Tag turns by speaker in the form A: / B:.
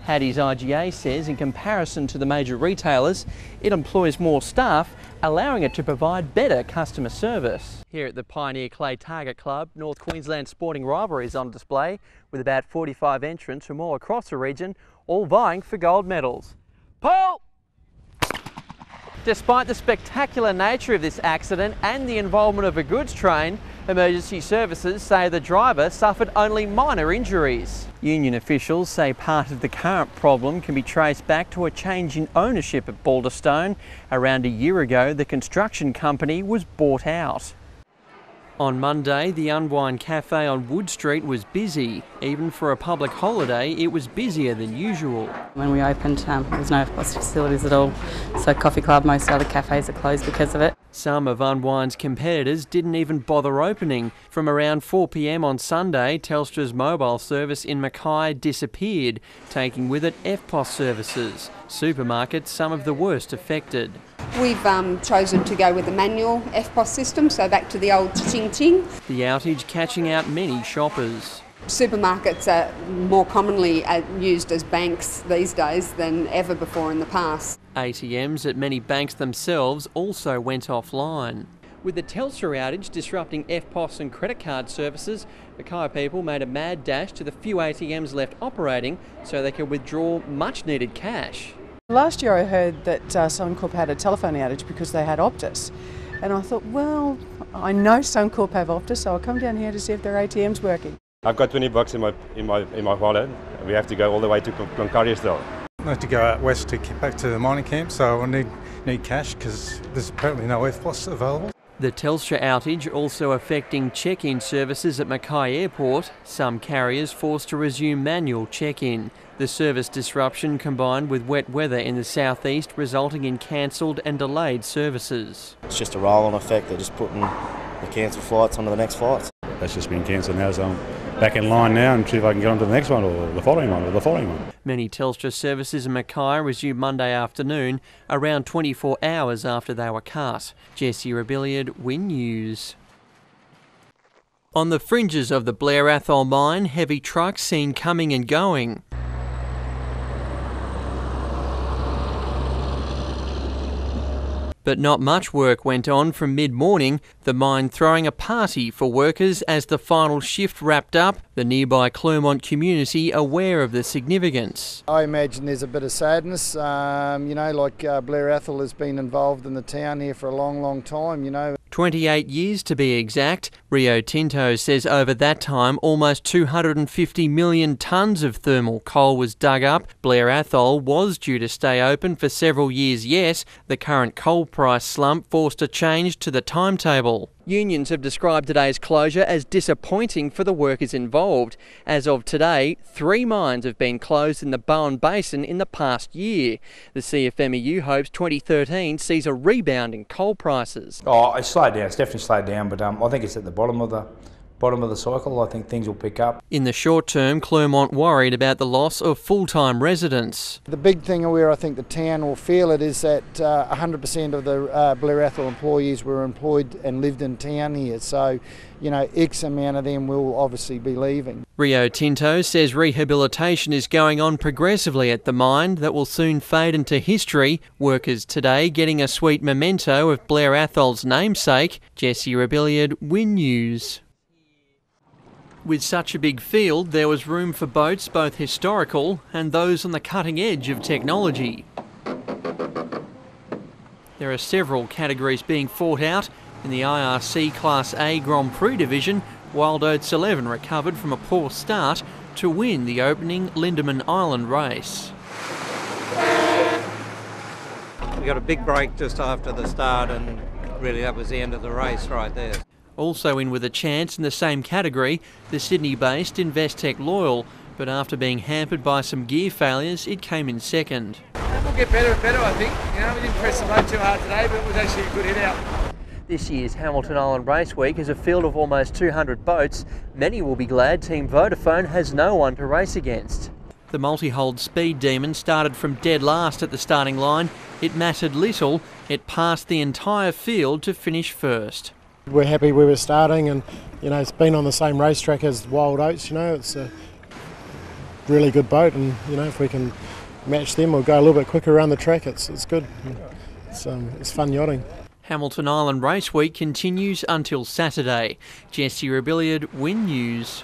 A: Hattie's IGA says in comparison to the major retailers, it employs more staff, allowing it to provide better customer service. Here at the Pioneer Clay Target Club, North Queensland sporting rivalry is on display with about 45 entrants from all across the region, all vying for gold medals. Pull! Despite the spectacular nature of this accident and the involvement of a goods train, emergency services say the driver suffered only minor injuries. Union officials say part of the current problem can be traced back to a change in ownership at Balderstone. Around a year ago, the construction company was bought out. On Monday, the Unwind Cafe on Wood Street was busy. Even for a public holiday, it was busier than usual.
B: When we opened, there was no facilities at all, so Coffee Club, most other cafes are closed because of it.
A: Some of Unwind's competitors didn't even bother opening. From around 4 p.m. on Sunday, Telstra's mobile service in Mackay disappeared, taking with it EFTPOS services. Supermarkets, some of the worst affected.
C: We've chosen to go with the manual EFTPOS system, so back to the old ching-ching.
A: The outage catching out many shoppers.
C: Supermarkets are more commonly used as banks these days than ever before in the past.
A: ATMs at many banks themselves also went offline. With the Telstra outage disrupting EFTPOS and credit card services, Mackay people made a mad dash to the few ATMs left operating so they could withdraw much needed cash.
D: Last year I heard that Suncorp had a telephone outage because they had Optus, and I thought, well, I know Suncorp have Optus, so I'll come down here to see if their ATM's working.
E: I've got $20 in my wallet. We have to go all the way to Cloncurry still.
F: I have to go out west to get back to the mining camp, so I need cash because there's apparently no EFTPOS available.
A: The Telstra outage also affecting check-in services at Mackay Airport. Some carriers forced to resume manual check-in. The service disruption combined with wet weather in the southeast resulting in cancelled and delayed services.
G: It's just a roll-on effect. They're just putting the cancelled flights onto the next flights.
H: That's just been cancelled now, so I'm back in line now and see if I can get on to the next one or the following one or the following one.
A: Many Telstra services in Mackay resumed Monday afternoon, around 24 hours after they were cut. Jesse Robilliard, Win News. On the fringes of the Blair Athol Mine, heavy trucks seen coming and going. But not much work went on from mid-morning, the mine throwing a party for workers as the final shift wrapped up, the nearby Clermont community aware of the significance.
I: I imagine there's a bit of sadness, Blair Athol has been involved in the town here for a long time,
A: 28 years to be exact. Rio Tinto says over that time almost 250 million tonnes of thermal coal was dug up. Blair Athol was due to stay open for several years yet. The current coal price slump forced a change to the timetable. Unions have described today's closure as disappointing for the workers involved. As of today, 3 mines have been closed in the Bowen Basin in the past year. The CFMEU hopes 2013 sees a rebound in coal prices.
J: Oh, it's slowed down. It's definitely slowed down, but I think it's at the bottom of the cycle. I think things will pick up.
A: In the short term, Clermont worried about the loss of full-time residents.
I: The big thing where I think the town will feel it is that 100% of the Blair Athol employees were employed and lived in town here. So, X amount of them will obviously be leaving.
A: Rio Tinto says rehabilitation is going on progressively at the mine that will soon fade into history. Workers today getting a sweet memento of Blair Athol's namesake. Jesse Robilliard, Win News. With such a big field, there was room for boats both historical and those on the cutting edge of technology. There are several categories being fought out. In the IRC Class A Grand Prix division, Wild Oats 11 recovered from a poor start to win the opening Lindeman Island race.
K: We got a big break just after the start and really that was the end of the race right there.
A: Also in with a chance in the same category, the Sydney-based Investec Loyal, but after being hampered by some gear failures, it came in second.
L: We'll get better and better, I think. We didn't press the boat too hard today, but it was actually a good hit out.
A: This year's Hamilton Island Race Week is a field of almost 200 boats. Many will be glad Team Vodafone has no one to race against. The multi-hulled Speed Demon started from dead last at the starting line. It mattered little. It passed the entire field to finish first.
M: We're happy where we're starting, and it's been on the same racetrack as Wild Oats. It's really good boat, and if we can match them or go a little bit quicker around the track, it's good. It's fun yachting.
A: Hamilton Island Race Week continues until Saturday. Jesse Robilliard, Win News.